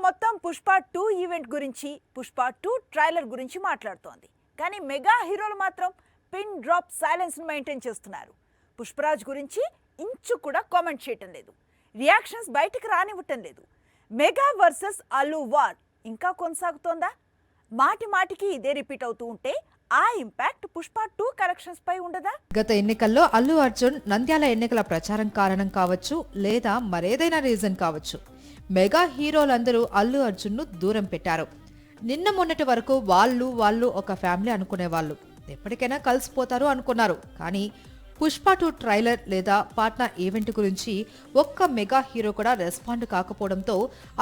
మొత్తం పుష్ప 2 ఈవెంట్ గురించి, పుష్ప 2 ట్రైలర్ గురించి మాట్లాడుతోంది. కానీ మెగా హీరోలు మాత్రం పిన్ డ్రాప్ సైలెన్స్ మెయింటైన్ చేస్తున్నారు. పుష్పరాజ్ గురించి ఇంచు కూడా కామెంట్ చేయటం లేదు. రియాక్షన్స్ బయటికి రానివ్వటం లేదు. మెగా వర్సెస్ అల్లు వార్ ఇంకా కొనసాగుతోందా? మాటి మాటికి ఇదే రిపీట్ అవుతూ ఉంటే ఆ ఇంపాక్ట్ పుష్ప 2 కలెక్షన్స్ పై ఉండదా? గత ఎన్నికల్లో అల్లు అర్జున్ నంద్యాల ఎన్నికల ప్రచారం కారణం కావచ్చు, లేదా మరేదైనా రీజన్ కావచ్చు, మెగా హీరోలందరూ అల్లు అర్జున్ ను దూరం పెట్టారు. నిన్న మొన్నటి వరకు వాళ్ళు ఒక ఫ్యామిలీ అనుకునేవాళ్ళు, ఎప్పటికైనా కలిసిపోతారు అనుకున్నారు. కానీ పుష్ప 2 ట్రైలర్ లేదా పాట్నా ఈవెంట్ గురించి ఒక్క మెగా హీరో కూడా రెస్పాండ్ కాకపోవడంతో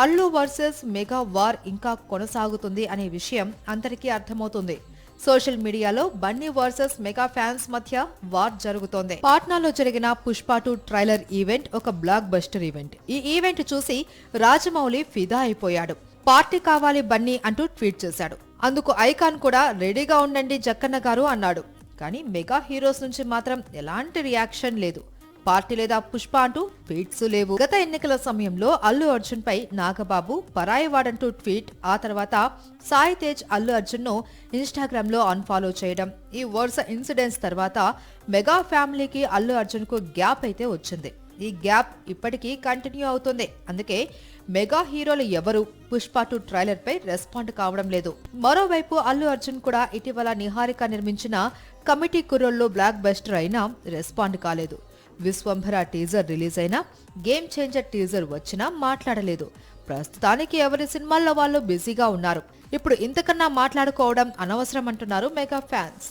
అల్లు వర్సెస్ మెగా వార్ ఇంకా కొనసాగుతుంది అనే విషయం అందరికీ అర్థమవుతుంది. సోషల్ మీడియాలో బన్నీ వర్సెస్ మెగా ఫ్యాన్స్ మధ్య వార్ జరుగుతోంది. పాట్నాలో జరిగిన పుష్ప 2 ట్రైలర్ ఈవెంట్ ఒక బ్లాక్ బస్టర్ ఈవెంట్. ఈ ఈవెంట్ చూసి రాజమౌళి ఫిదా అయిపోయాడు. పార్టీ కావాలి బన్నీ అంటూ ట్వీట్ చేశాడు. అందుకు ఐకాన్ కూడా రెడీగా ఉండండి జక్కన్న గారు అన్నాడు. కానీ మెగా హీరోస్ నుంచి మాత్రం ఎలాంటి రియాక్షన్ లేదు. పార్టీ లేదా పుష్ప అంటూ ట్వీట్స్ లేవు. గత ఎన్నికల సమయంలో అల్లు అర్జున్ పై నాగబాబు పరాయివాడంటూ ట్వీట్, ఆ తర్వాత సాయి తేజ్ అల్లు అర్జున్ ను ఇన్స్టాగ్రామ్ లో అన్ఫాలో చేయడం, ఈ వరుస ఇన్సిడెంట్స్ తర్వాత మెగా ఫ్యామిలీకి అల్లు అర్జున్ కు గ్యాప్ అయితే వచ్చింది. ఈ గ్యాప్ ఇప్పటికీ కంటిన్యూ అవుతుంది. అందుకే మెగా హీరోలు ఎవరు పుష్ప 2 ట్రైలర్ పై రెస్పాండ్ కావడం లేదు. మరోవైపు అల్లు అర్జున్ కూడా ఇటీవల నిహారిక నిర్మించిన కమిటీ కుర్రోల్లో బ్లాక్ బస్టర్ అయినా రెస్పాండ్ కాలేదు. విశ్వంభర టీజర్ రిలీజ్ అయినా, గేమ్ చేంజర్ టీజర్ వచ్చినా మాట్లాడలేదు. ప్రస్తుతానికి ఎవరి సినిమాల్లో వాళ్ళు బిజీగా ఉన్నారు. ఇప్పుడు ఇంతకన్నా మాట్లాడుకోవడం అనవసరం అంటున్నారు మెగా ఫ్యాన్స్.